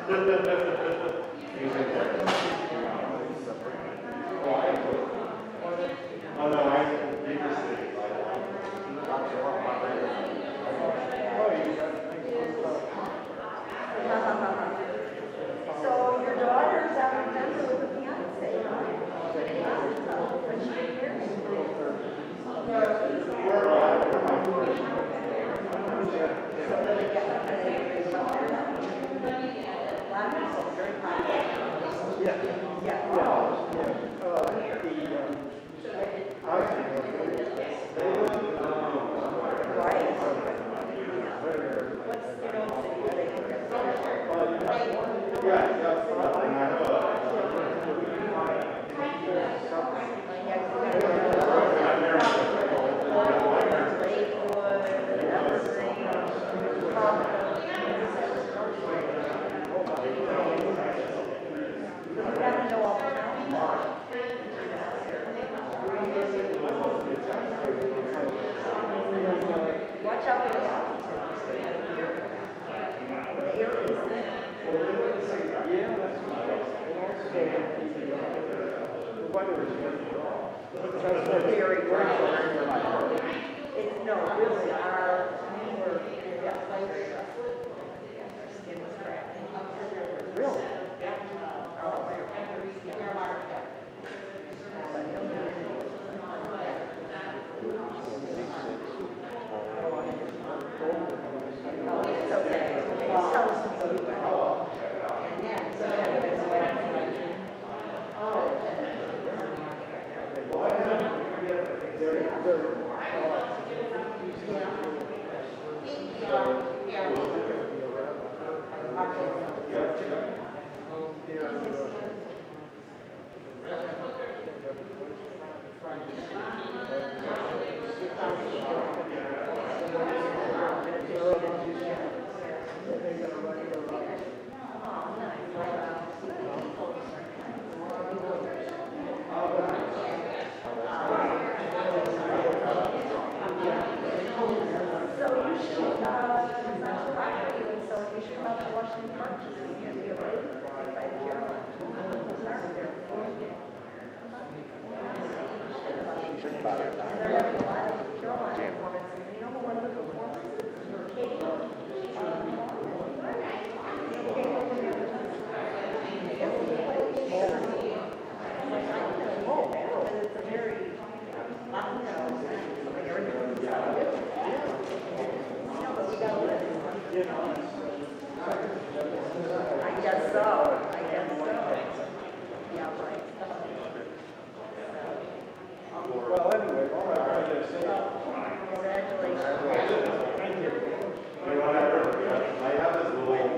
Oh no, I'm in Beaver City. So your daughter's out in Denver with a fiance, huh? When she get married. So then they get very popular. Yeah. Right. What's the old city that they watch out for very ground. It's no, really, our skin was cracked. Really? It's okay. I guess so. Yeah, right. Well, anyway, all right. Congratulations. Thank you. You know, I have this little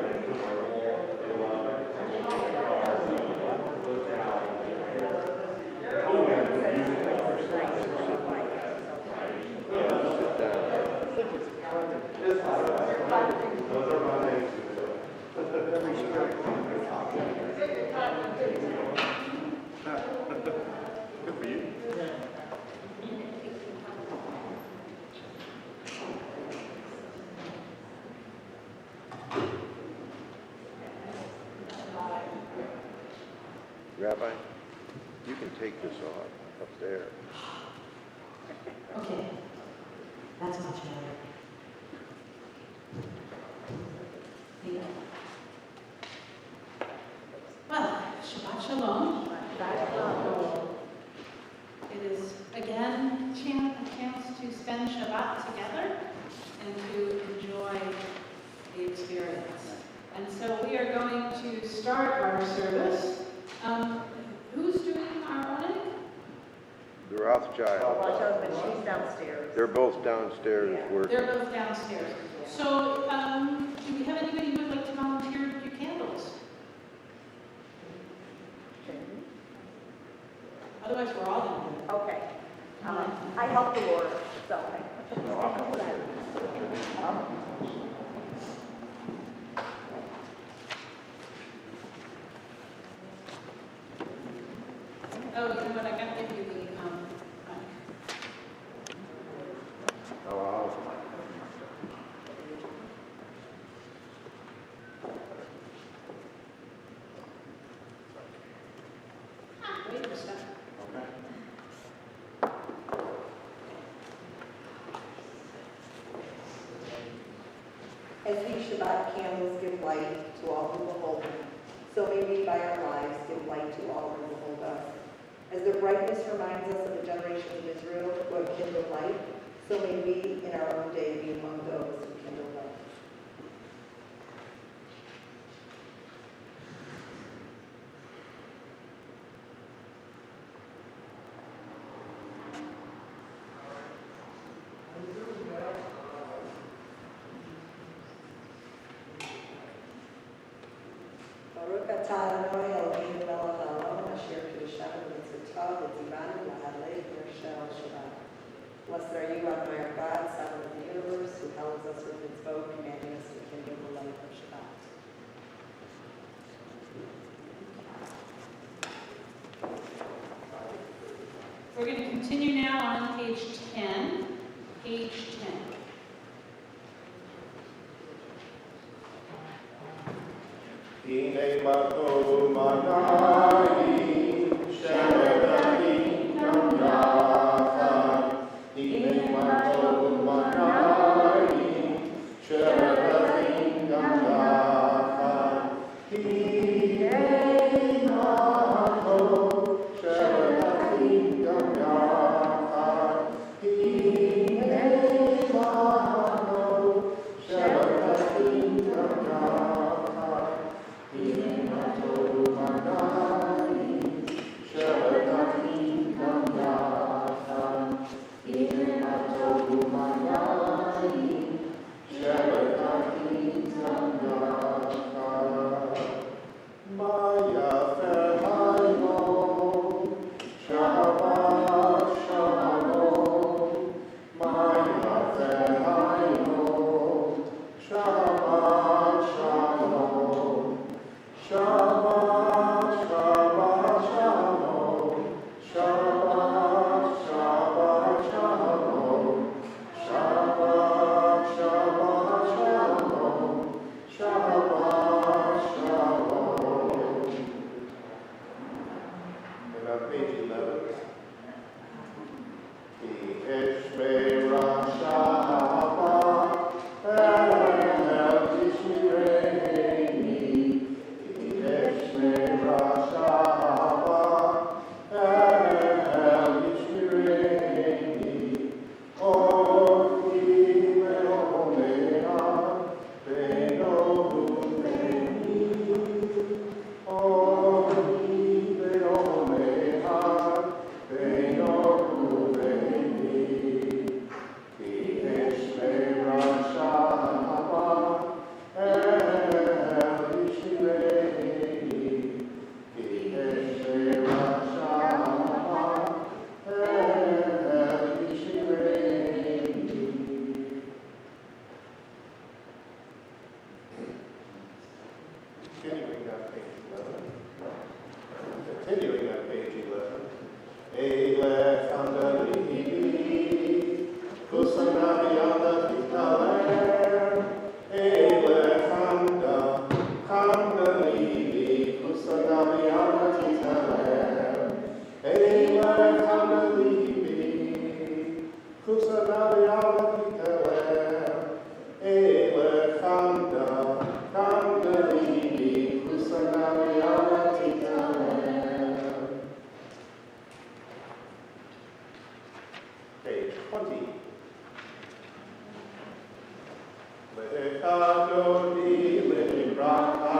those are my names. Good for you. Rabbi, you can take this off up there. Okay, that's much better. Thank you. Well, Shabbat Shalom. It is again a chance to spend Shabbat together and to enjoy the experience. And so we are going to start our service. Who's doing our running? The Rothschild. Watch out, but she's downstairs. They're both downstairs working. They're both downstairs. So, do we have anybody who would like to volunteer to do candles? Otherwise, we're all going to do it. Okay. I help the Lord, so. Oh, you know what? I got to give you the mic. Oh, As these Shabbat candles give light to all who behold them, so may we by our lives give light to all who behold us. As their brightness reminds us of the generation of Israel who have kindled light, so may we in our own day be among those who kindle light. Baruch atah Adonai Eloheinu melech haolam asher kiddushanu b'mitzvotav v'tzivanu lahalei Shel Shabbat. Blessed are you, Adonai our God, Sovereign of the universe, who helps us with mitzvot, commanding us to kindle the light of Shabbat. We're going to continue now on page 10. Page 10. Hine matov manai, shemedarim gam yachad. Hine matov manai, shemedarim gam yachad. Hine matov, shemedarim gam yachad. Hine matov, shemedarim gam yachad. Continuing on page 11. Eilech handalihi, kusanavi adatikalev. Eilech handalihi, kusanavi adatikalev. Eilech handalihi, kusanavi adatikalev. Eilech handalihi, kusanavi adatikalev. Page 20. Le'echadoni le'bracha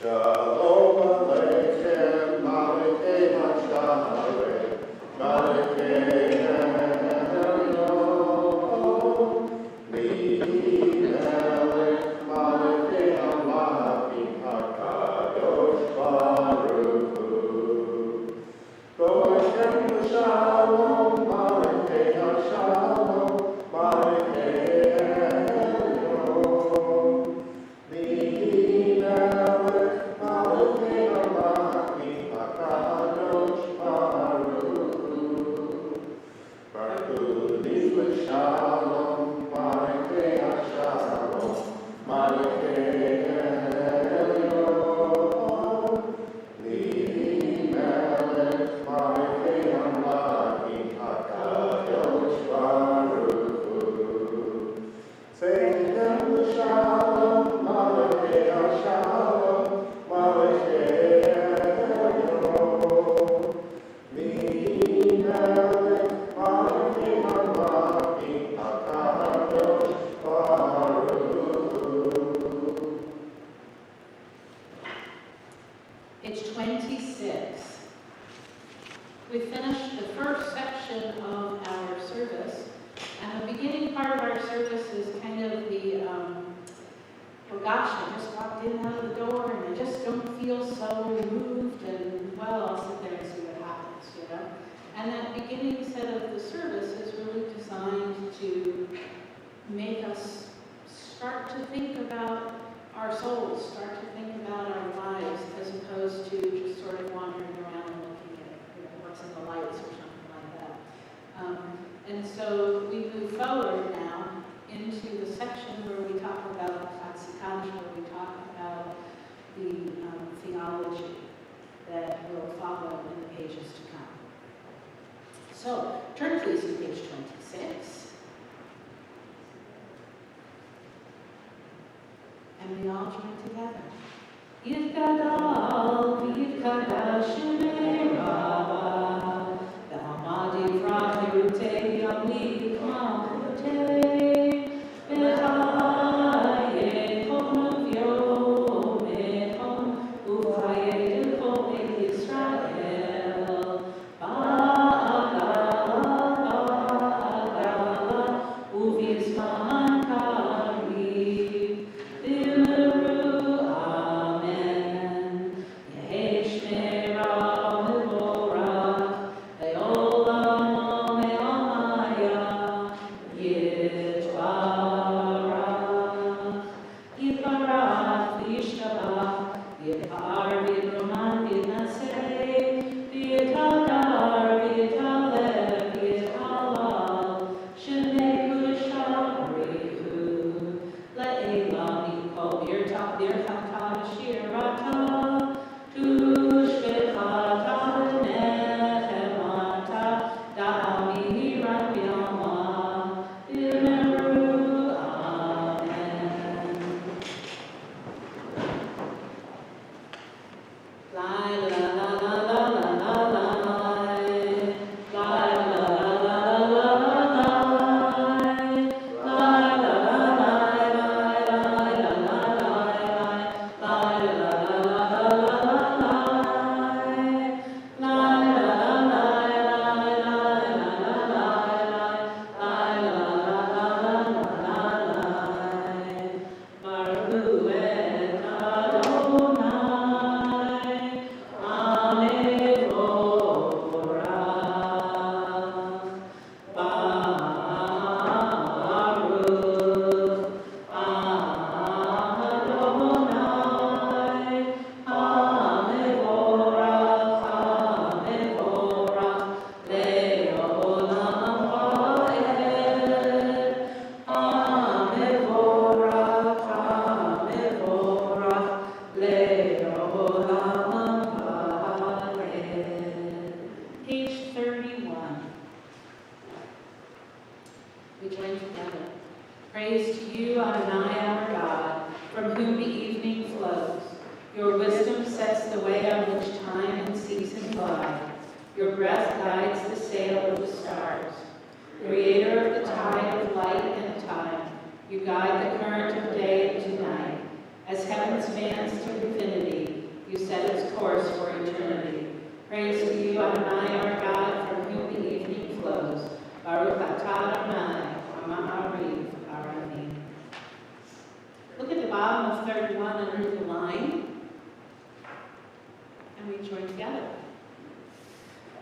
Shalom Aleichem, Aleichem Hashalom, Aleichem Elyon, Mihi Melech, Aleichem Malachim HaKadosh Baruch Hu. Boashem Shalom, Aleichem Hashalom, Aleichem Elyon, Mihi Melech, Aleichem Malachim HaKadosh Baruch Hu. Baruch Hu Nizvah Shalom, Aleichem Hashalom, Aleichem Elyon, Mihi Melech, Aleichem Malachim HaKadosh Baruch Hu. Seichem Shalom, Aleichem Shalom, Aleichem Elyon, Mihi Melech, Aleichem Malachim HaKadosh Baruch Hu. Page 26. We finished the first section of our service, and the beginning part of our service is kind of the, oh gosh, I just walked in and out of the door and I just don't feel so moved, and well, I'll sit there and see what happens, you know? And that beginning set of the service is really designed to make us start to think about our souls, start to think about our lives, as opposed to just sort of wandering around and looking at, you know, what's in the lights or something like that. And so we move forward now into the section where we talk about Hatsikaj, where we talk about the theology that will follow in the pages to come. So turn please to page 26. And we all join together. Yitgadal, Yitkadash Shemei Rabbah, V'hamadi Frahirutei Yamli K'machutei, V'chaye Chom Yomechom, U'chaye D'chom Yisrael, Ba'agala, U'vizman Karib, Dimeru, Amen. Yehesh Me'ra Mevorach, Le'olam Me'amaya, Yitbarach, Yitbarach, V'yishtabach, Yitbar, V'yidroman, V'yidnaseh, V'yitadar, V'yitaleh, V'yitalal, Shemei Kusharihu, Le'elam Yikol, Birchata, Shirata, Tushbechata, Nechemata, Da'amiran B'yama, Dimeru, Amen. La la la la la la la la la la la la Page 31. We join together. Praise to you, Adonai, our God, from whom the evening flows. Your wisdom sets the way on which time and season glide. Your breath guides the sail of the stars. Creator of the tide of light and time, you guide the current of day to night. As heaven spans to infinity, we join together.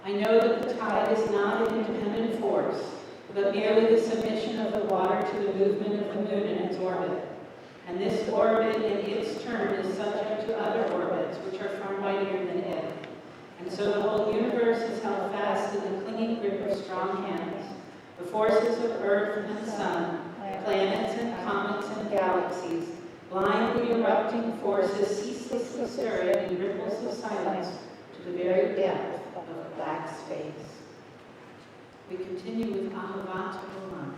I know that the tide is not an independent force, but merely the submission of the water to the movement of the moon in its orbit. And this orbit in its turn is subject to other orbits, which are far mightier than it. And so the whole universe is held fast in the clinging grip of strong hands. The forces of earth and sun, planets and comets and galaxies, blindly erupting forces ceaselessly stirring in ripples of silence to the very depth of black space. We continue with Ahavat Olam.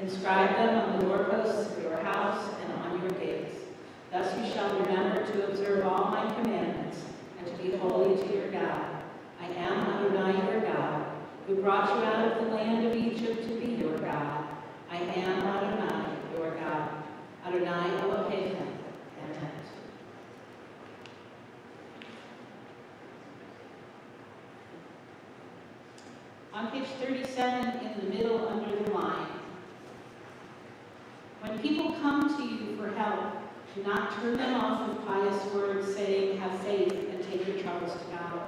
Inscribe them on the doorposts of your house and on your gates. Thus you shall remember to observe all my commandments and to be holy to your God. I am Adonai your God, who brought you out of the land of Egypt to be your God. I am Adonai your God. Adonai Elohechem. Amen. On page 37, in the middle under the line, when people come to you for help, do not turn them off with pious words saying, have faith and take your troubles to God.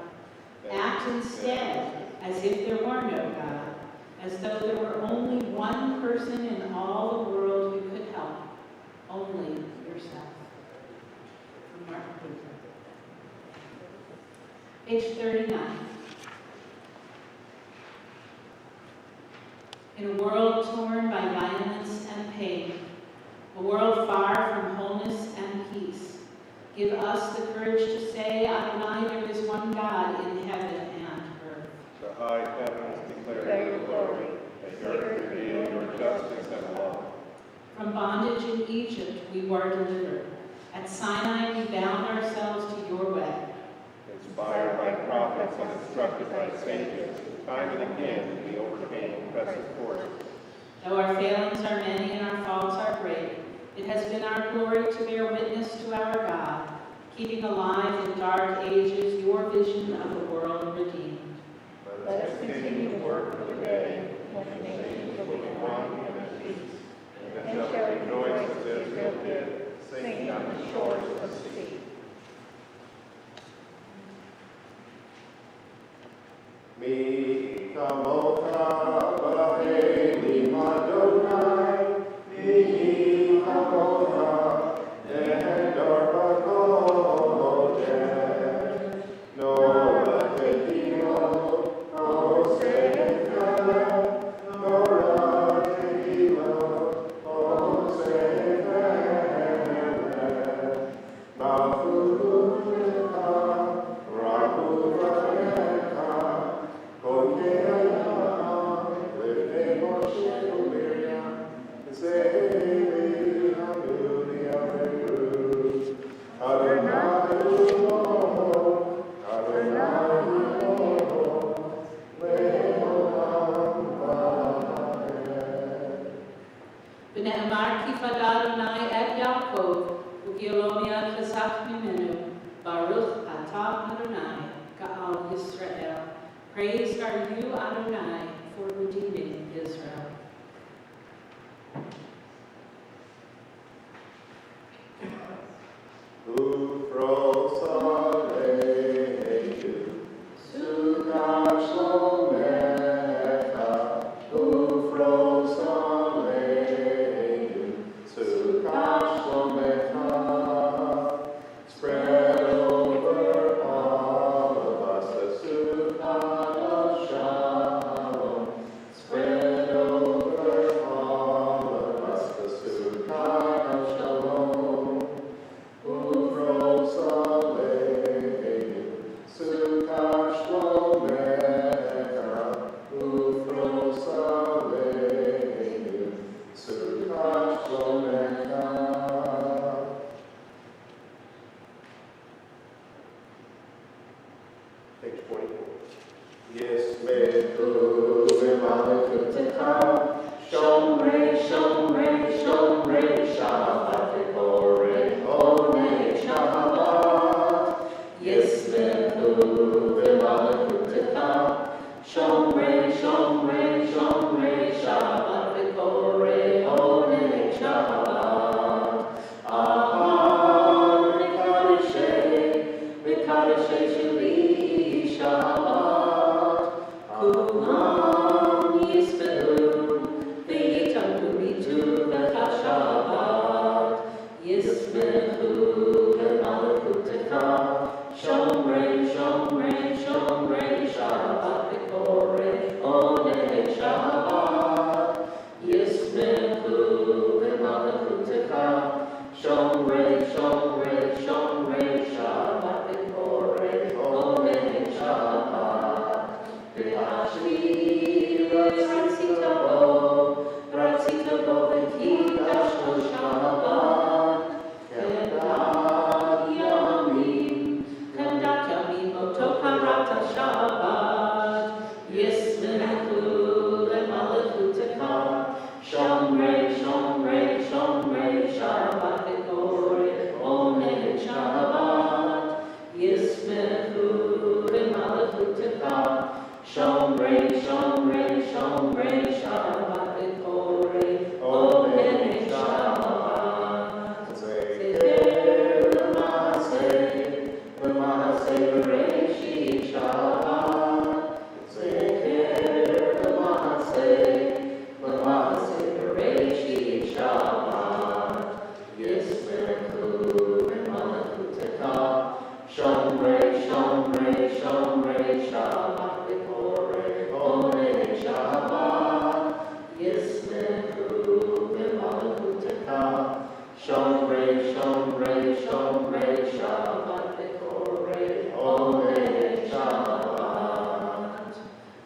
Act instead as if there were no God, as though there were only one person in all the world who could help, only yourself. From Martin Luther. Page 39. In a world torn by violence and pain, a world far from wholeness and peace, give us the courage to say, Adonai, there is one God in heaven and earth. The high heavens declare your glory, and the earth reveal your justice and love. From bondage in Egypt we were delivered. At Sinai we bound ourselves to your way. Inspired by prophets and instructed by sages, time and again we overcame oppressive forces. Though our failings are many and our faults are great, it has been our glory to bear witness to our God, keeping alive in dark ages your vision of the world redeemed. Let us continue to work for the day when the nations will be one and at peace, and shall rejoice as Israel did, singing on the shores of the sea. Praised are you, Adonai, for redeeming Israel.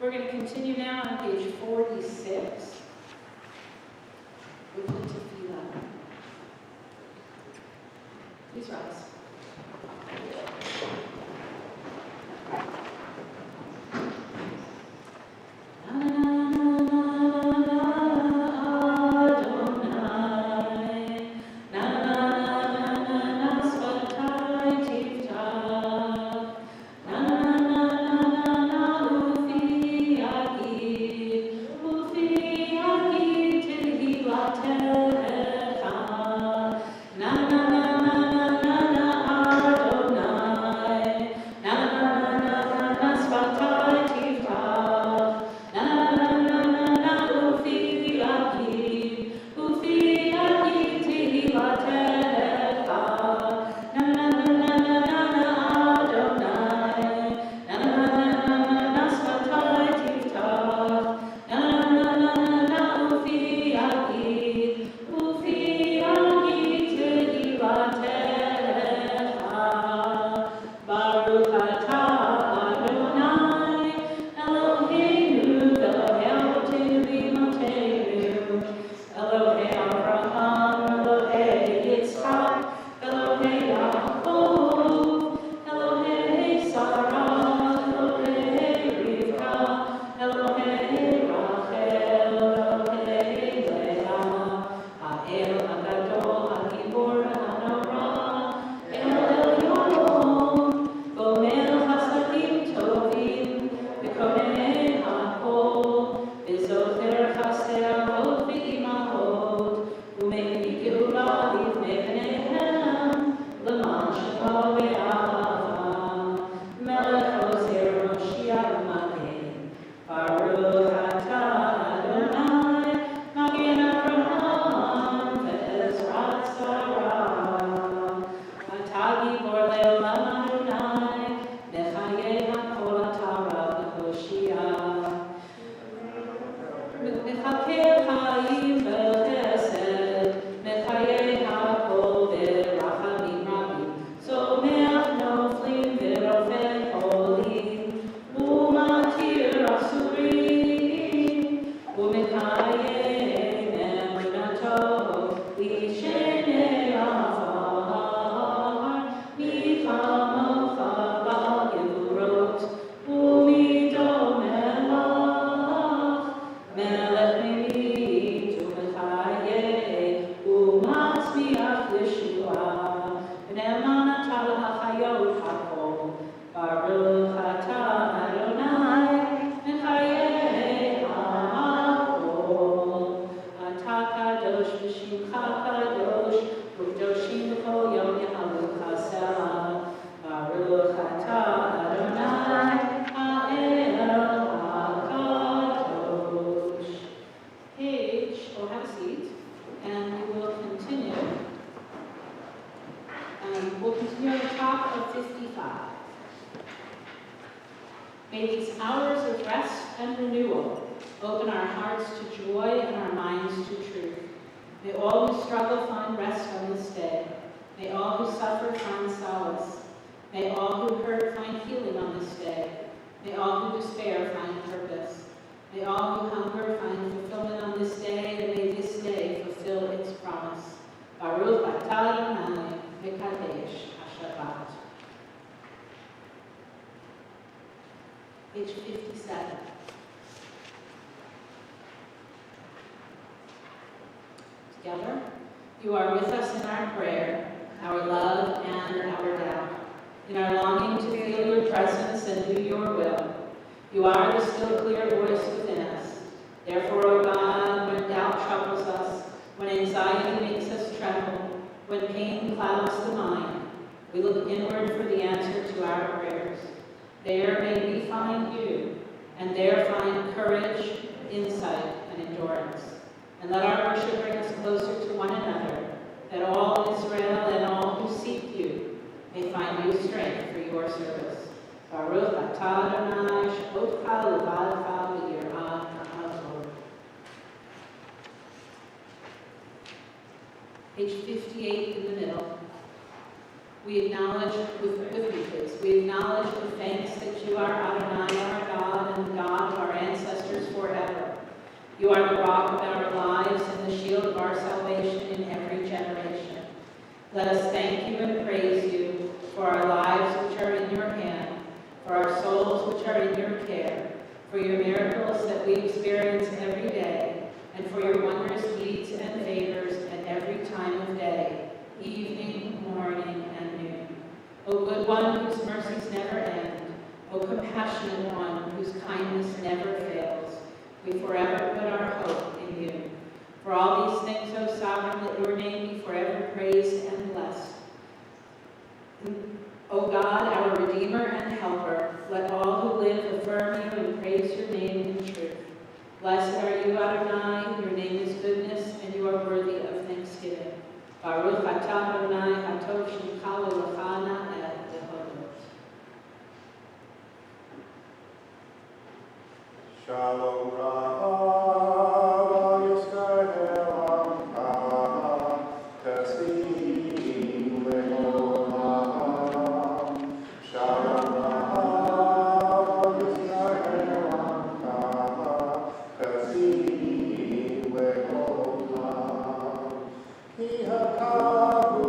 We're going to continue now on page 46. Please rise. Na na na na na na na Page 57. Together, you are with us in our prayer, our love and our doubt, in our longing to feel your presence and do your will. You are the still clear voice within us. Therefore, O God, when doubt troubles us, when anxiety makes us tremble, when pain clouds the mind, we look inward for the answer to our prayers. There may we find you, and there find courage, insight, and endurance. And let our worship bring us closer to one another, that all Israel and all who seek you may find new strength for your service. Baruch atah Adonai, she'otcha levadcha v'yirah ha'avod. Page 58 in the middle. We acknowledge, with me please, we acknowledge with thanks that you are Adonai, our God, and the God of our ancestors forever. You are the rock of our lives and the shield of our salvation in every generation. Let us thank you and praise you for our lives which are in your hand, for our souls which are in your care, for your miracles that we experience every day, and for your wondrous deeds and favors at every time of day, evening, morning, and noon. O good one whose mercies never end, O compassionate one whose kindness never fails, we forever put our hope in you. For all these things, O sovereign, let your name be forever praised and blessed. O God, our Redeemer and Helper, let all who live affirm you and praise your name in truth. Blessed are you, Adonai, your name is goodness, and you are worthy of thanksgiving. Baruch atah Adonai, hatov shemcha l'rochana et lehodot. Shalom Rav Yisrael Amcha, Teslim Le'olam. Shalom Rav Yisrael Amcha, Teslim Le'olam. Ki hatavu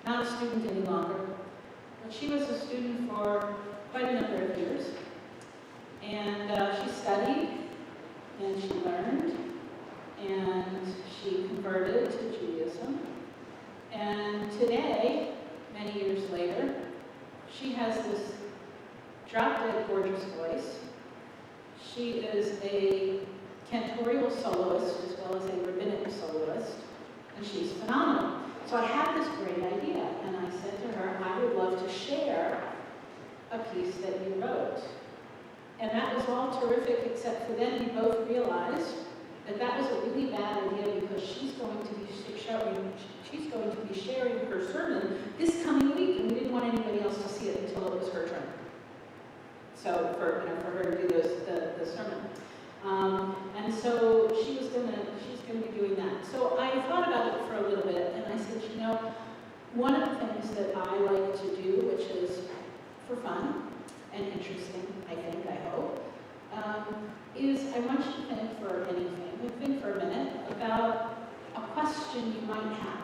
not a student any longer, but she was a student for quite a number of years. And she studied, and she learned, and she converted to Judaism. And today, many years later, she has this drop-dead gorgeous voice. She is a cantorial soloist as well as a rabbinic soloist, and she's phenomenal. So I had this great idea, and I said to her, I would love to share a piece that you wrote. And that was all terrific, except for then we both realized that that was a really bad idea because she's going to be sharing her sermon this coming week, and we didn't want anybody else to see it until it was her turn. So for her to do the sermon. And so she's gonna be doing that. So I thought about it for a little bit, and I said, you know, one of the things that I like to do, which is for fun and interesting, I hope, is I want you to think for anything, think for a minute about a question you might have.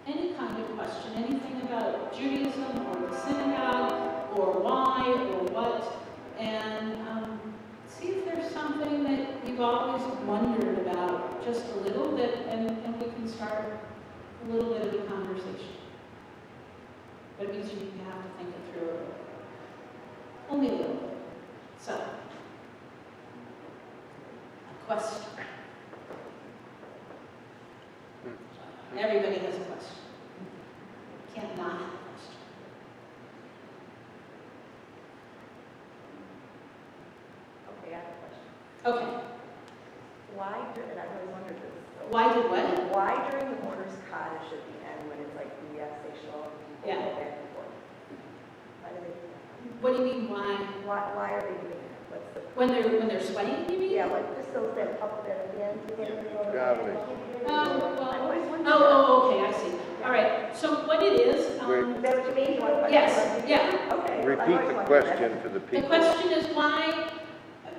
Any kind of question, anything about Judaism or the synagogue or why or what, and see if there's something that you've always wondered about just a little bit, and we can start a little bit of a conversation. But it means you have to think it through a little. Only a little bit. So, a question. Everybody has a question. Can't not have a question. Okay, I have a question. Okay. Why, and I've always wondered this. So Why did what? why during the mourner's Kaddish at the end, when it's like, yes, they Sholom, people Yeah. go back and forth? Why do they do that? What do you mean, why? Why are they doing that? What's the... When they're sweating, you mean? Yeah, like, just those that up there at the end. Godly. I've always wondered Okay, I see. All right, so what it is, Is that what you mean? You want to- Yes, yeah. Okay. I've Repeat always the wondered question that. for the The people. question is, why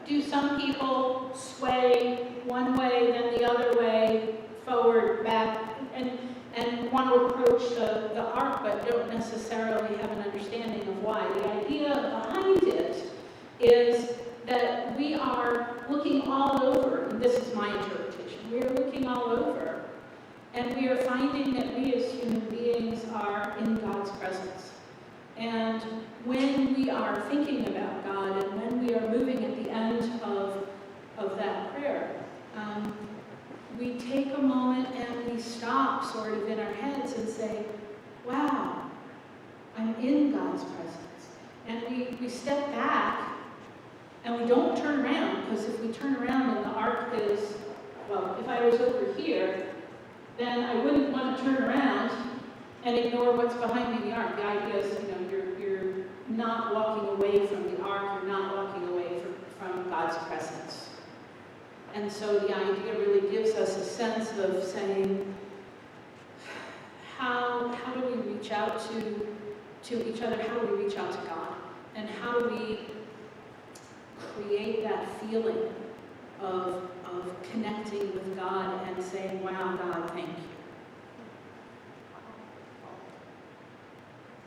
do some people sway one way, then the other way, forward, back, and want to approach the ark, but don't necessarily have an understanding of why? The idea behind it is that we are looking all over, and this is my interpretation, we are looking all over, and we are finding that we as human beings are in God's presence. And when we are thinking about God, and when we are moving at the end of that prayer, we take a moment and we stop sort of in our heads and say, wow, I'm in God's presence. And we step back and we don't turn around, because if we turn around and the ark is, well, if I was over here, then I wouldn't want to turn around and ignore what's behind me in the ark. The idea is, you're not walking away from the ark, you're not walking away from God's presence. And so the idea really gives us a sense of saying, how do we reach out to each other? How do we reach out to God? And how do we create that feeling of connecting with God and saying, wow, God, thank you.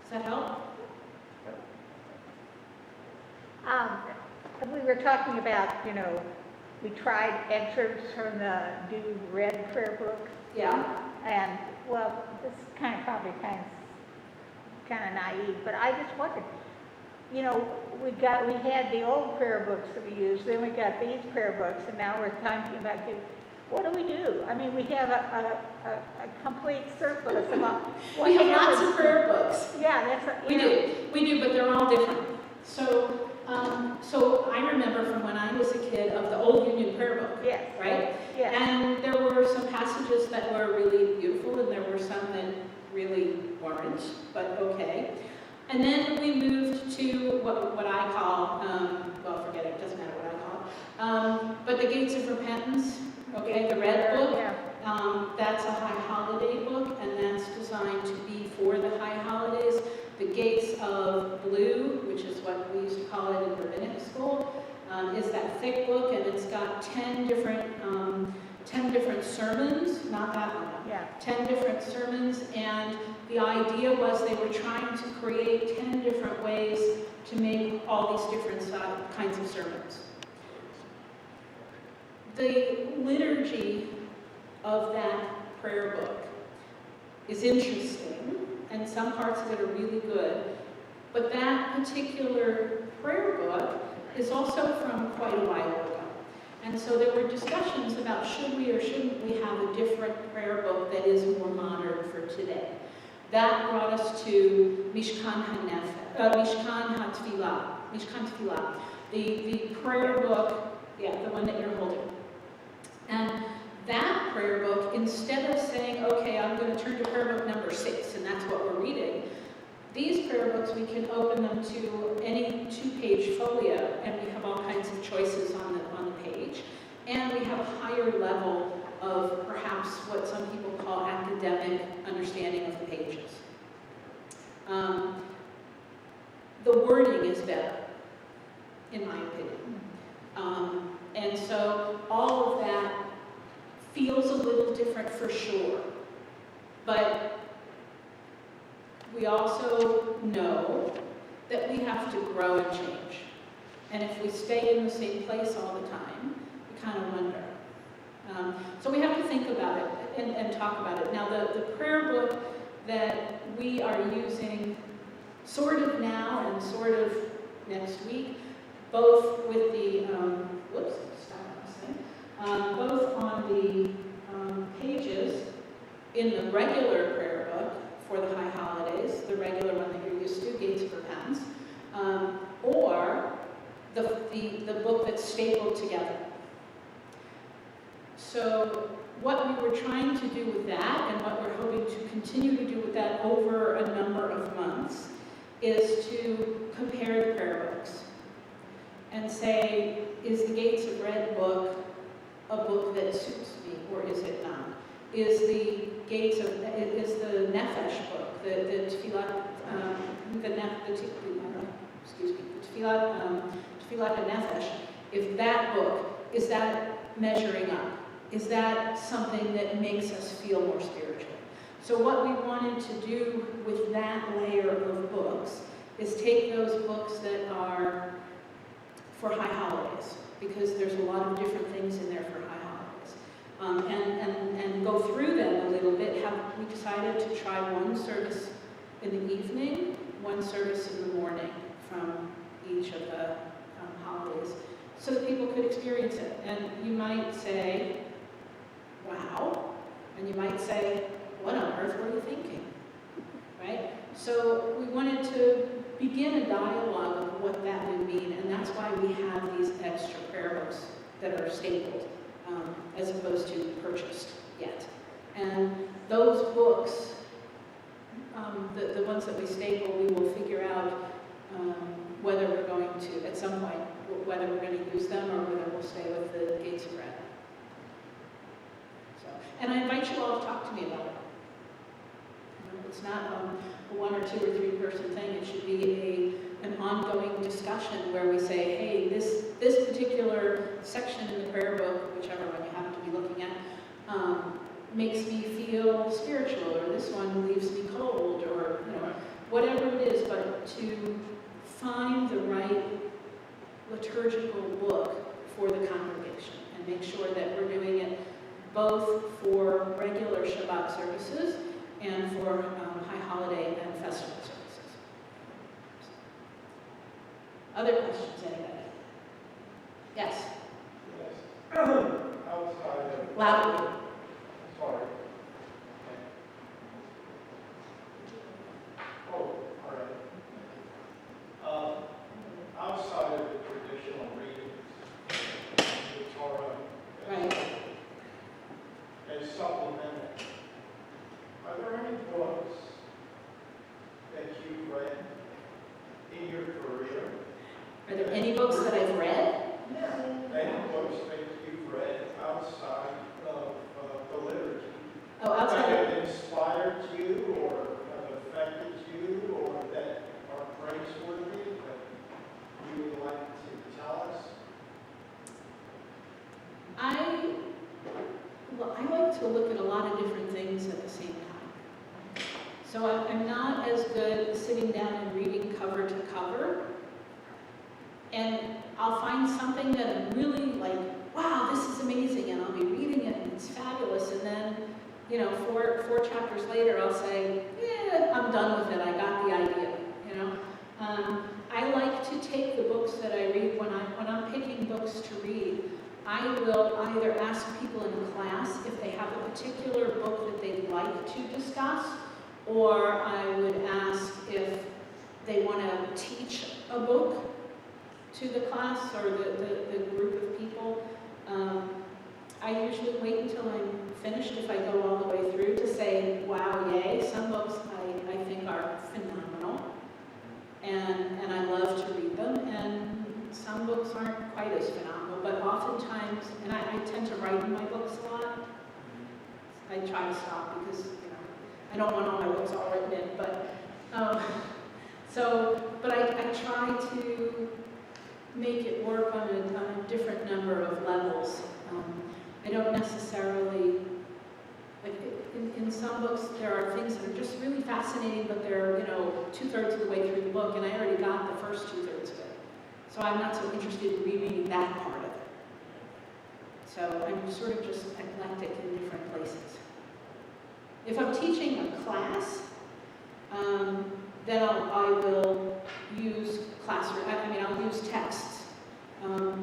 Does that help? We were talking about, we tried excerpts from the new red prayer book, Yeah. and, well, this is probably kind of naive, but I just wondered, we had the old prayer books that we used, then we got these prayer books, and now we're talking about, what do we do? I mean, we have a complete surplus of all. We have lots of prayer books. Yeah, that's We do, but they're all different. So I remember from when I was a kid of the Old Union Prayer Book. Yes. Right? Yes. And there were some passages that were really beautiful, and there were some that really weren't, but okay. And then we moved to what I call, well, forget it, doesn't matter what I call it, but the Gates of Repentance, okay, the red book. Yeah. That's a high holiday book, and that's designed to be for the high holidays. The Gates of Blue, which is what we used to call it in rabbinic school, is that thick book, and it's got 10 10 different sermons, not that one, Yeah. 10 different sermons, and the idea was they were trying to create 10 different ways to make all these different kinds of sermons. The liturgy of that prayer book is interesting, and some parts of it are really good, but that particular prayer book is also from quite a while ago. And so there were discussions about should we or shouldn't we have a different prayer book that is more modern for today. That brought us to Mishkan HaTfilah, the prayer book, the one that you're holding. And that prayer book, instead of saying, okay, I'm going to turn to prayer book number 6, and that's what we're reading, these prayer books, we can open them to any 2-page folio, and we have all kinds of choices on the page. And we have a higher level of perhaps what some people call academic understanding of the pages. The wording is better, in my opinion. And so all of that feels a little different for sure. But we also know that we have to grow and change. And if we stay in the same place all the time, we kind of wonder. So we have to think about it and talk about it. Now, the prayer book that we are using sort of now and sort of next week, both with the, both on the pages in the regular prayer book for the high holidays, the regular one that you're used to, Gates of Repentance, or the book that's stapled together. So what we were trying to do with that, and what we're hoping to continue to do with that over a number of months, is to compare the prayer books and say, is the Gates of Red book a book that suits me, or is it not? Is the Nefesh book, the Tfilat Nefesh, if that book, is that measuring up? Is that something that makes us feel more spiritual? So what we wanted to do with that layer of books is take those books that are for high holidays, because there's a lot of different things in there for high holidays, and go through them a little bit. We decided to try one service in the evening, one service in the morning from each of the holidays, so that people could experience it. And you might say, wow, and you might say, what on earth were you thinking, right? So we wanted to begin a dialogue of what that would mean, and that's why we have these extra prayer books that are stapled, as opposed to purchased yet. And those books, the ones that we staple, we will figure out whether we're going to, at some point, whether we're going to use them or whether we'll stay with the Gates of Red. So, and I invite you all to talk to me about it. It's not a 1 or 2 or 3 person thing. It should be an ongoing discussion where we say, hey, this particular section in the prayer book, whichever one you happen to be looking at, makes me feel spiritual, or this one leaves me cold, or whatever it is, but to find the right liturgical book for the congregation and make sure that we're doing it both for regular Shabbat services and for high holiday and festival services. Other questions, anybody? Yes? Yes. Outside of... Loudly. Sorry. Oh, all right. Outside of the traditional readings, the Torah Right. as supplemental, are there any books that you've read in your career Are there any books So I'm not as good sitting down and reading cover to cover. And I'll find something that I'm really like, wow, this is amazing, and I'll be reading it, and it's fabulous, and then, you know, four chapters later, I'll say, yeah, I'm done with it, I got the idea, you know. I like to take the books that I read, when I'm picking books to read, I will either ask people in class if they have a particular book that they'd like to discuss, or I would ask if they want to teach a book to the class or the group of people. I usually wait until I'm finished, if I go all the way through, to say, wow, yay. Some books I think are phenomenal, and I love to read them, and some books aren't quite as phenomenal, but oftentimes, and I tend to write in my books a lot. I try to stop because, you know, I don't want all my books all written in, but I try to make it work on a different number of levels. I don't necessarily, like in some books there are things that are just really fascinating, but they're, you know, 2/3 of the way through the book, and I already got the first 2/3 of it. So I'm not so interested in rereading that part of it. So I'm sort of just eclectic in different places. If I'm teaching a class, then I will use I'll use texts,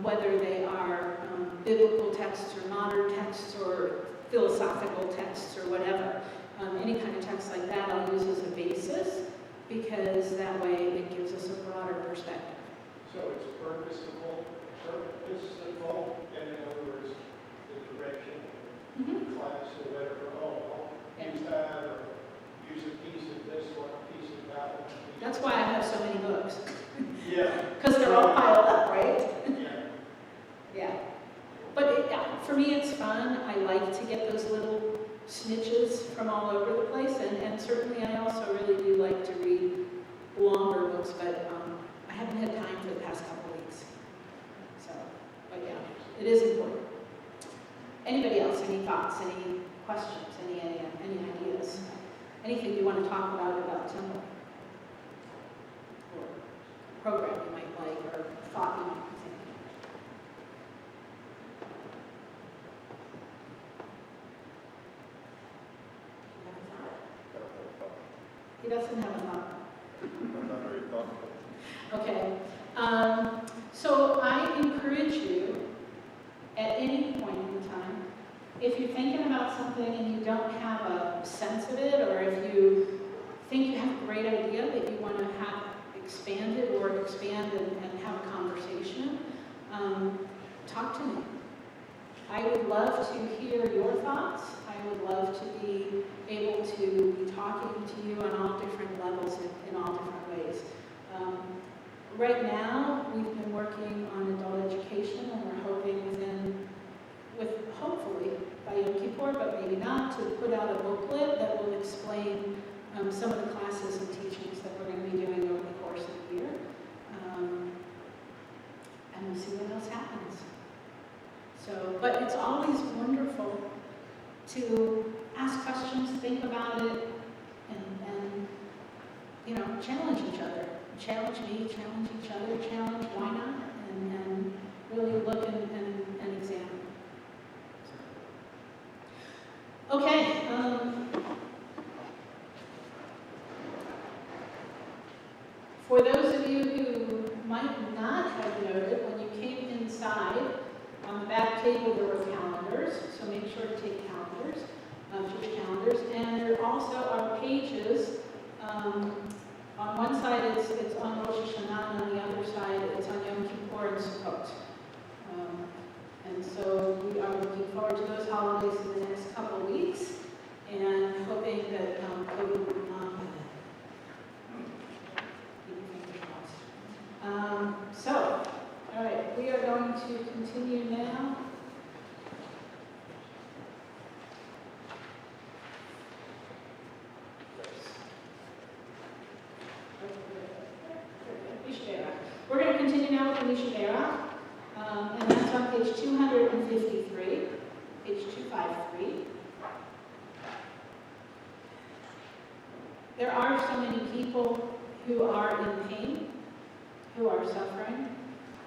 whether they are biblical texts or modern texts or philosophical texts or whatever. Any kind of text like that I'll use as a basis, because that way it gives us a broader perspective. So it's purposeful, and in other words, the direction, class or whatever, I'll use that, or use a piece of this one, a piece of that one. That's why I have so many books. Yeah. Because they're all piled up, right? Yeah. Yeah. But for me, it's fun. I like to get those little snitches from all over the place, and certainly I also really do like to read longer books, but I haven't had time for the past couple weeks. So, but yeah, it is important. Anybody else? Any thoughts? Any questions? Any ideas? Anything you want to talk about Temple? Or program you might like, or thought you might think? He doesn't have a thought. I'm not very thoughtful. Okay. So I encourage you, at any point in time, if you're thinking about something and you don't have a sense of it, or if you think you have a great idea that you want to have expanded or expand and have a conversation, talk to me. I would love to hear your thoughts. I would love to be able to be talking to you on all different levels in all different ways. Right now, we've been working on adult education, and we're hoping hopefully by Yom Kippur, but maybe not, to put out a booklet that will explain some of the classes and teachings that we're going to be doing over the course of the year. And we'll see what else happens. So, but it's always wonderful to ask questions, think about it, and you know, challenge each other. Challenge me, challenge each other, challenge why not, and really look and examine. Okay. For those of you who might not have noted, when you came inside, on the back table there were calendars, so make sure to take calendars, church calendars, and there also are pages. On one side it's on Rosh Hashanah, and on the other side it's on Yom Kippur and Sukkot. And so we are looking forward to those holidays in the next couple of weeks, and hoping that COVID will not keep your fingers crossed. So, all right, we are going to continue now. We're going to continue now with the Mishadera, and that's on page 253, page 253. there are so many people who are in pain, who are suffering.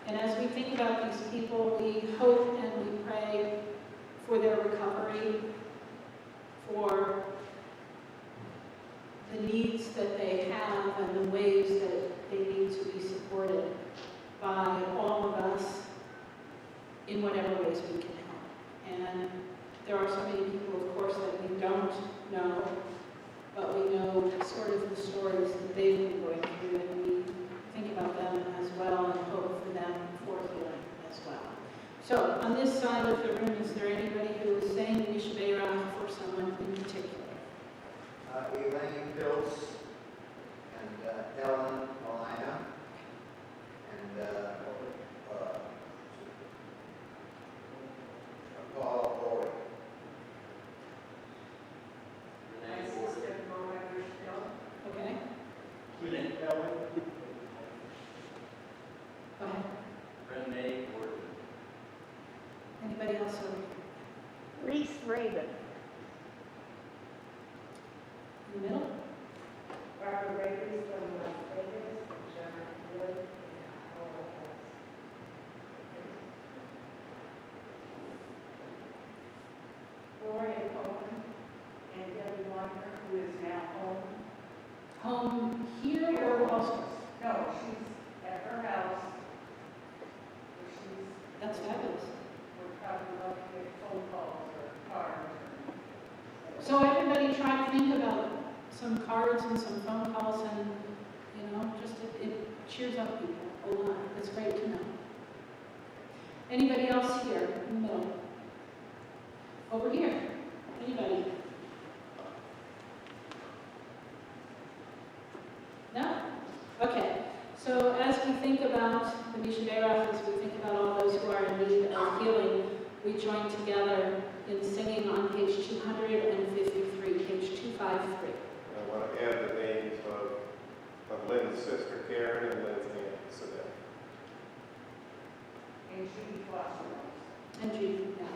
And as we think about these people, we hope and we pray for their recovery, for the needs that they have and the ways that they need to be supported by all of us in whatever ways we can help. And there are so many people, of course, that we don't know, but we know sort of the stories that they've been going through, and we think about them as well and hope for them for healing as well. So, on this side of the room, is there anybody who is saying the Yishabeirah for someone in particular? Elaine Pills and Ellen Molina and Paul Boyd. My sister, Moira Still. Okay, Elaine Ellen, go ahead. Renee Gordon. Anybody else over here? Reese Raven. In the middle? Barbara Ravens from Las Vegas, John Wood, and Paul Gloria Cohen and Debbie Walker, who is now home. Home here or also? No, she's at her house. Where she's, That's fabulous. we're probably about to get phone calls or cards. So everybody try to think about some cards and some phone calls and, just it cheers up people a lot. It's great to know. Anybody else here in the middle? Over here? Anybody? No? Okay. So as we think about the Yishabeirah, as we think about all those who are in need of healing, we join together in singing on page 253, page 253. I want to add the names of Lynn's sister Karen and Lynn's aunt Savannah. And Judy Foster. And Judy, yeah.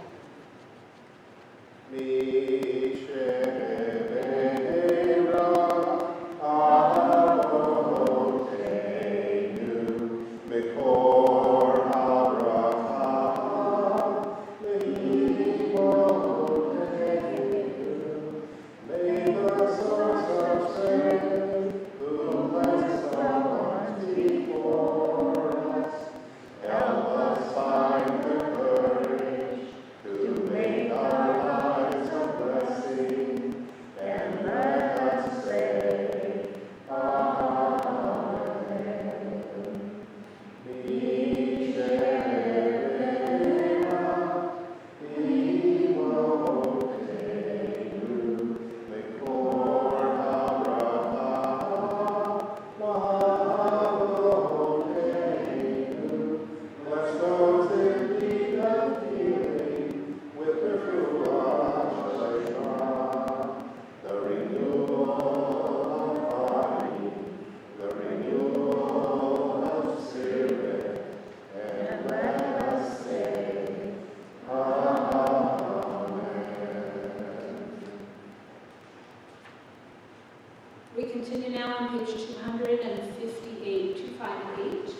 We continue now on page 258, 258.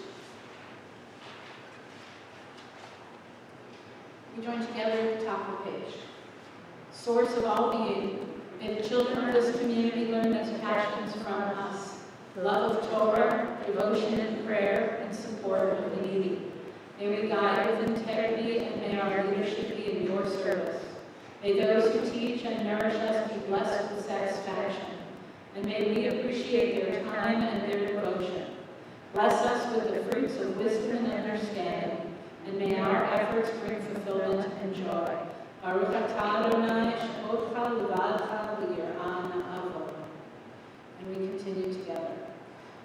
We join together at the top of the page. Source of all being, may the children of this community learn these passions from us: love of Torah, devotion and prayer, and support of the needy. May we guide with integrity, and may our leadership be in your service. May those who teach and nourish us be blessed with satisfaction. And may we appreciate their time and their devotion. Bless us with the fruits of wisdom and understanding, and may our efforts bring fulfillment and joy. Baruch atah Adonai she'odcha levadcha v'yir'ah avo. And we continue together.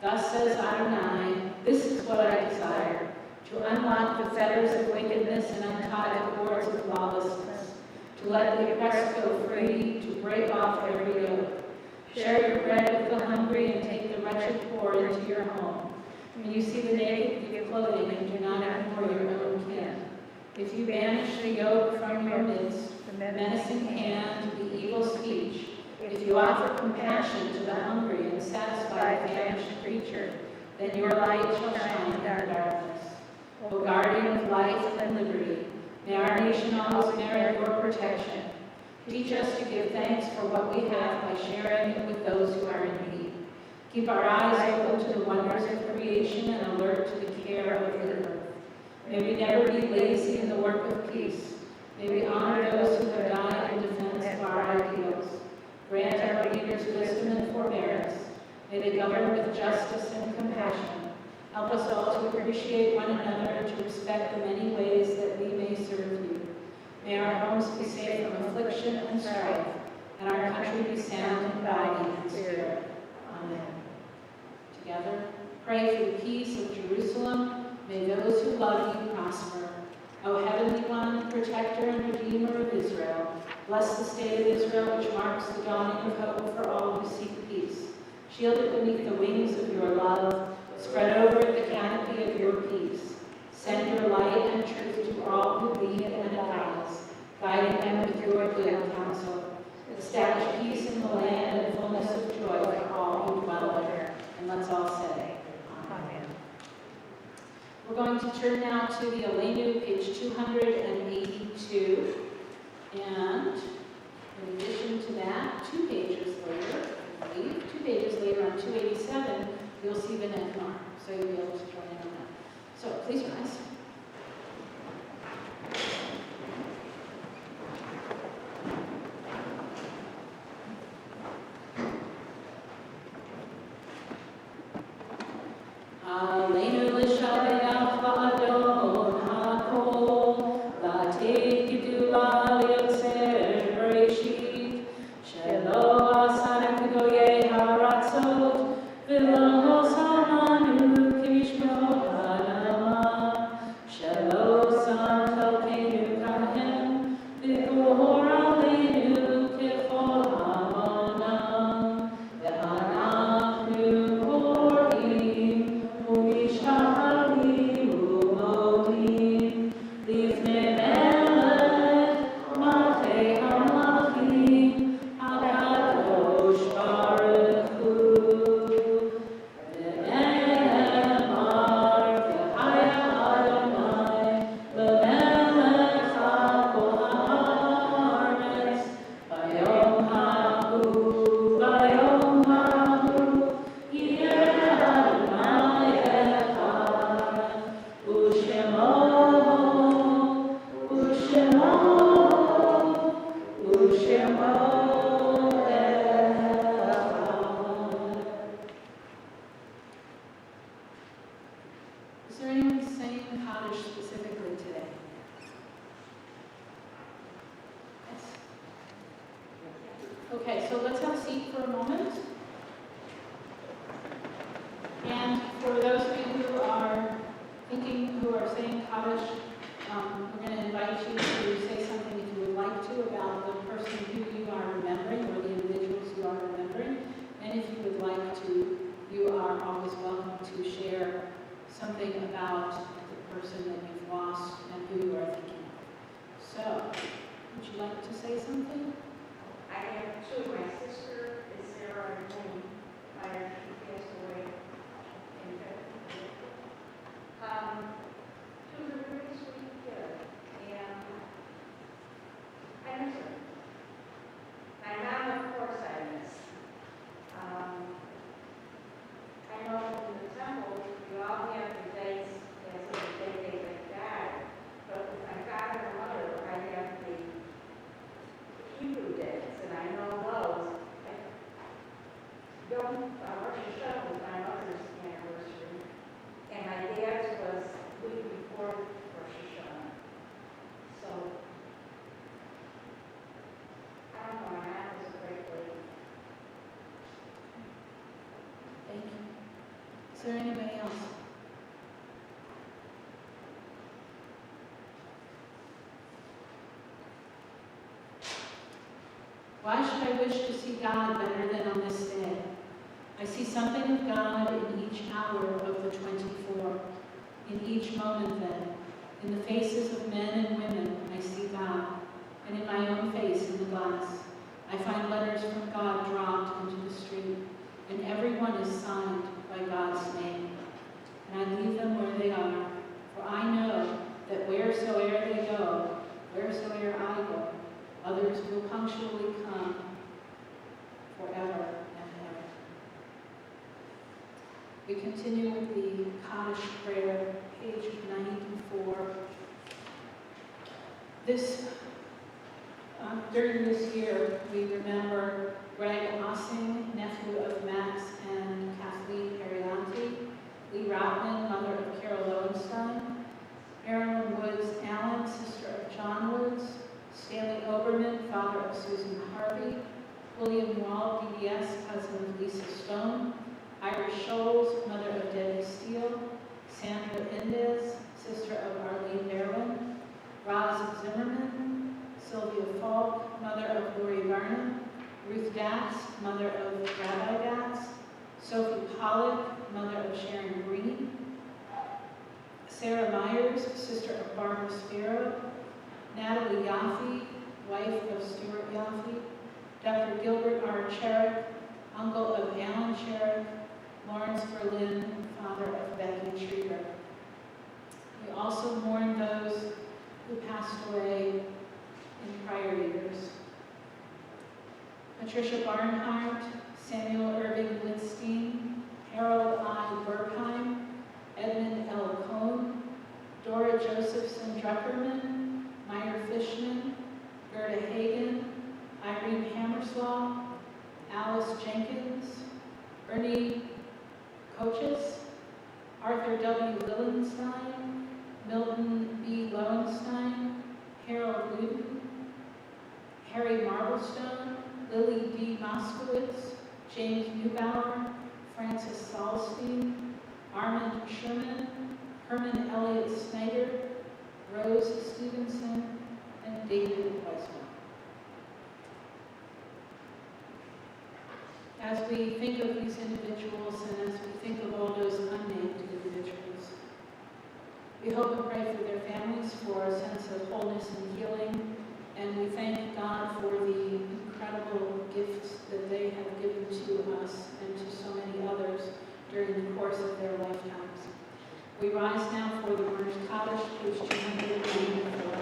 Thus says Adonai, this is what I desire, to unlock the fetters of wickedness and untie the cords of lawlessness, to let the oppressed go free, to break off every yoke. Share your bread with the hungry and take the wretched poor into your home. When you see the naked, give clothing and do not ignore your own kin. If you banish the yoke from your midst, the menacing hand, the evil speech, if you offer compassion to the hungry satisfy the famished creature. Then your light shall shine in darkness. O guardian of life and liberty, may our nation always merit your protection. Teach us to give thanks for what we have by sharing it with those who are in need. Keep our eyes open to the wonders of creation and alert to the care of the earth. May we never be lazy in the work of peace. May we honor those who have died in defense of our ideals. Grant our leaders wisdom and forbearance. May they govern with justice and compassion. Help us all to appreciate one another and to respect the many ways that we may serve you. May our homes be safe from affliction and strife, and our country be sound in body and spirit. Amen. Together, pray for the peace of Jerusalem. May those who love you prosper. O Heavenly One, Protector and Redeemer of Israel, bless the state of Israel, which marks the dawning of hope for all who seek peace. Shield it beneath the wings of your love. Spread over it the canopy of your peace. Send your light and truth to all who lead and advise, guiding them with your good counsel. Establish peace in the land and fullness of joy for all who dwell there. And let's all say, Amen. We're going to turn now to the Aleinu, page 282. And in addition to that, 2 pages later, I believe, 2 pages later on 287, you'll see the Nekmar. So you'll be able to join in on that. So please rise. Aleinu l'shabeach la'adon ha'kol, la'atid gidula li'otzer bereshit, shelo asar kedoyei haratzot, v'lo samanu kishmo ha'adama, shelo sam chalkeinu kahem, v'gor aleinu kechol hamonam, v'anachnu korim, u'mishalim u'modim, lifnei melech malchei hamalchim, hakadosh baruch hu. V'ne'emar v'haya Adonai, lemelech ha'kol ha'aretz, bayom ha'hu, yeh Adonai echad, u'shemo Is there anyone saying Kaddish specifically today? Yes. Okay, so let's have a seat for a moment. And for those of you who are thinking, who are saying Kaddish, we're going to invite you to say something if you would like to about the person who you are remembering or the individuals you are remembering. And if you would like to, you are always welcome to share something about the person that you've lost and who you are thinking of. So, would you like to say something? I have 2. My sister is Sarah Lane. She passed away in February. She was a really sweet kid, and I miss her. My mom, of course, I miss. I know in the temple, you all have the dates as of the day they died, but with my father and mother, I have the Hebrew dates, and I know those. Rosh Hashanah was my mother's anniversary, and my dad's was the week before Rosh Hashanah. So, I don't know, my aunt was a great lady. Thank you. Is there anybody else? Why should I wish to see God better than on this day? I see something of God in each hour of the 24. In each moment then, in the faces of men and women, I see God. And in my own face in the glass, I find letters from God dropped into the street. And every everyone is signed by God's name. And I leave them where they are, for I know that wheresoe'er they go, wheresoe'er I go, others will punctually come forever and ever. We continue with the Kaddish prayer, page 94. During this year, we remember Greg Ossing, nephew of Max and Kathleen Arianti, Lee Routman, mother of Carol Lowenstein, Marilyn Woods Allen, sister of John Woods, Stanley Oberman, father of Susan Harvey, William Wall, DDS, cousin of Lisa Stone, Iris Scholes, mother of Debbie Steele, Sandra Indez, sister of Arlene Berwin, Roz Zimmerman, Sylvia Falk, mother of Lori Varnum, Ruth Datz, mother of Rabbi Datz, Sophie Pollock, mother of Sharon Green, Sarah Myers, sister of Barbara Sparrow, Natalie Yaffe, wife of Stuart Yaffe, Dr. Gilbert R. Cherrick, uncle of Alan Cherrick, Lawrence Berlin, father of Becky Trieber. We also mourn those who passed away in prior years. Patricia Barnhart, Samuel Irving Lindstein, Harold I. Burkheim, Edmund L. Cohn, Dora Josephson Druckerman, Meyer Fishman, Gerda Hagen, Irene Hammerslaw, Alice Jenkins, Ernie Coaches, Arthur W. Lillenstein, Milton B. Lowenstein, Harold Newton, Harry Marblestone, Lily D. Moskowitz, James Neubauer, Francis Salstein, Armand Sherman, Herman Elliott Snyder, Rose Stevenson, and David Weisman. As we think of these individuals and as we think of all those unnamed individuals, we hope and pray for their families, for a sense of wholeness and healing, and we thank God for the incredible gifts that they have given to us and to so many others during the course of their lifetimes. We rise now for the Word Kaddish, page 294.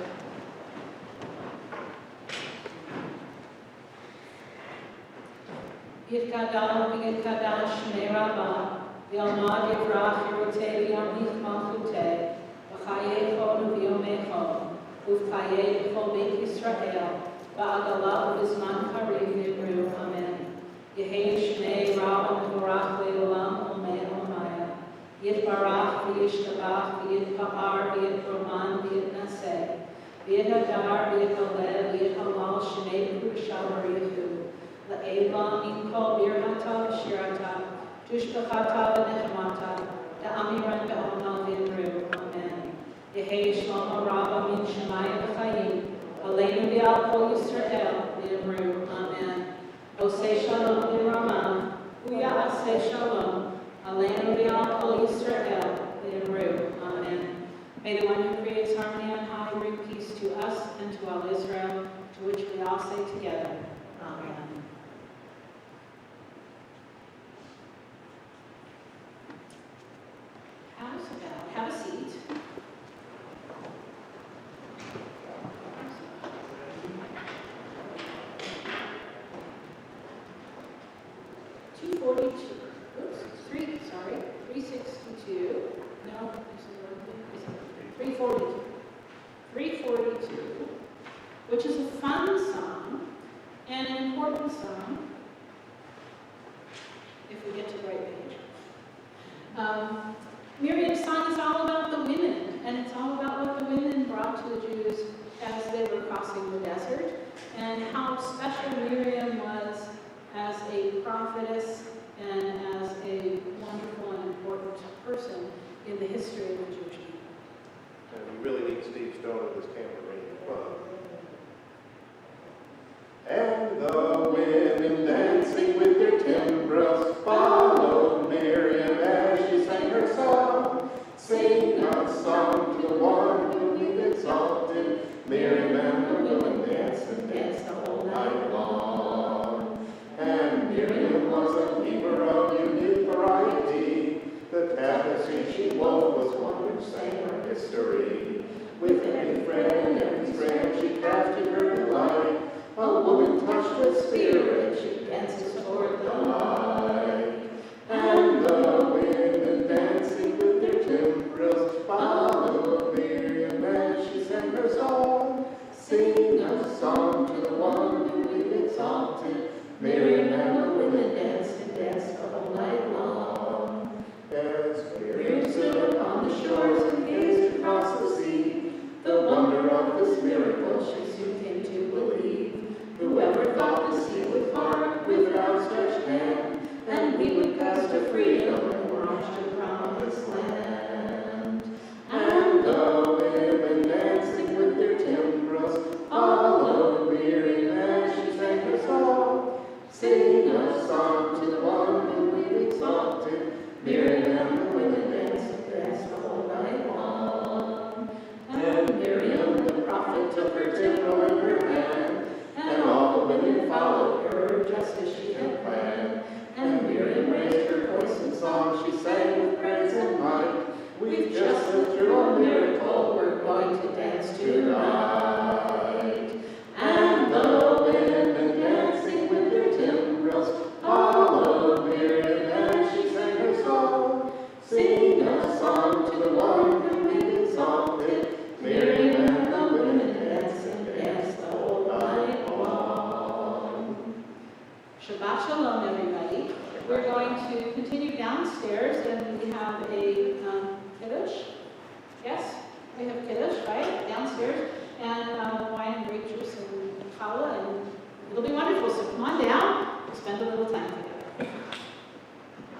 Yitkadal v'yitkadal Shmei Rabbah, v'yalmad yivrach Yerutei v'yamlich malchutei, v'chayei chol v'yomei uv'chayei b'chol Beit Yisrael, v'agalah v'zman kariv v'yimru, Amen. Yehei Shmei Rabbah v'vorach le'olam olmei olmaya, yitbarach v'yishtabach v'yitpa'ar v'yitroman v'yitnaseh, v'yithadar v'yithaleh v'yithalal Shmei Kudashah Baruchu, La'eva Minkol Birhata V'Shirata, Tushbachata V'Nechemata, Da'amiran Be'omal V'Yimru, Amen. Yehei Shlomo Rabba Min Shemaya V'Chayim, Aleinu V'Al Kol Yisrael V'Yimru, Amen. Osei Shalom V'Ramam, Uya Asei Shalom, Aleinu V'Al Kol Yisrael V'Yimru, Amen. May the one who creates harmony on high bring peace to us and to all Israel, to which we all say together, Amen. Have a seat. Oops, 362. No, 342. 342, which is a fun song and an important song, if we get to the right page. Miriam's song is all about the women, and it's all about what the women brought to the Jews as they were crossing the desert, and how special Miriam was as a prophetess and as a wonderful and important person in the history of the Jewish people. And we really need Steve Stone at this tambourine. And the women dancing with their timbrels followed Miriam as she sang her song. Sing a song to the one whom we've exalted. Miriam and the women danced and danced the whole night long. And Miriam was a keeper of unity. sang her history. With every friend and friend she crafted her delight. A woman touched with spirit, she dances toward the light. And the women dancing with their timbrels followed Miriam as she sang her song. Sing a song to the one who we've exalted. Miriam and the women danced and danced the whole night long. As Miriam stood upon the shores and gazed across the sea, the wonder of this miracle she soon came to believe. Whoever thought the sea would part with an outstretched hand, and we would pass to freedom and march to promised land. And the women dancing with their timbrels followed Miriam as she sang her song. Sing a song to the one whom we've exalted. Miriam and the women danced and danced the whole night long. And Miriam the prophet took her timbrel in her hand, and all the women followed her just as she had planned. And Miriam raised her voice in song, she sang with praise and might. We've just lived through a miracle, we're going to dance tonight. And the women dancing with their timbrels followed Miriam as she sang her song. Sing a song to the one whom we've exalted. Miriam and the women danced and danced the whole night long. Shabbat Shalom, everybody. We're going to continue downstairs, and we have a kiddush. Yes, we have kiddush, right, downstairs, and wine and grape juice and challah, and it'll be wonderful. So come on down.